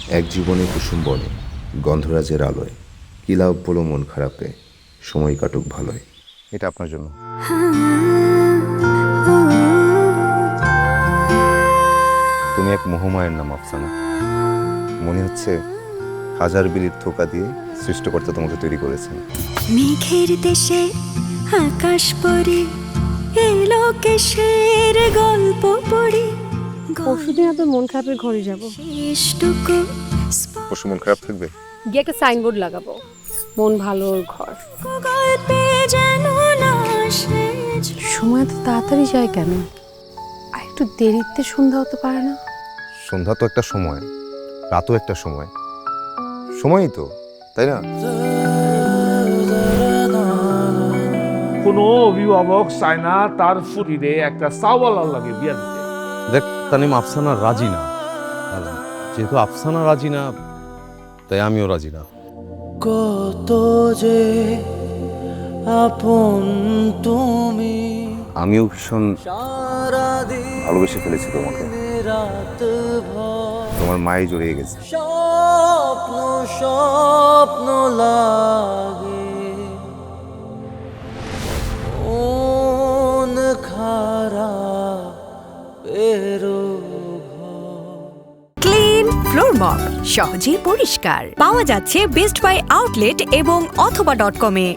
এক জীবনে কুসুম বনে গন্ধরাজের আলোয় কি লাভ বলো মন খারাপে, সময় কাটুক ভালোয়। এটা আপনার জন্য। তুমি এক মোহমায়ের নাম আফসানা। মনে হচ্ছে হাজার বিলির থোকা দিয়ে সৃষ্টিকর্তা তোমাকে তৈরি করেছেন। মেঘের দেশে আকাশ পড়ে এলো কেশের গল্প পড়ে। পরশুদিন তো মন খারাপের ঘরে যাব। শেষটুকু পরশু মন খারাপ থাকবে? গিয়ে একটা সাইনবোর্ড লাগাবো, মন ভালোর ঘর। গল্পে যেন না শেষ। সময় তো তাড়াতাড়ি যায় কেন? আর একটু দেরিতে সন্ধ্যা হতে পারে না? সন্ধ্যা তো একটা সময়, রাতও একটা সময়, সময়ই তো, তাই না? কোনো অভিভাবক চায় না তার ফুটিরে একটা চাওয়ালার লাগে বিয়া দিতে। দেখ তানিম, আফসানা রাজি না। আর যেহেতু আফসানা রাজি না, তাই আমিও রাজি না। কত যে আপন তুমি, আমিও ভীষণ সারাদিন ভালোবেসে ফেলেছি তোমাকে। রাত ভর তোমার মায়ে জড়িয়ে গেছে। স্বপ্ন স্বপ্ন লাগে, মন খারাপ পেরো ক্লিন ফ্লোর মপ সহজে পরিষ্কার পাওয়া যাচ্ছে বেস্ট বাই আউটলেট এবং অথবা .com-এ।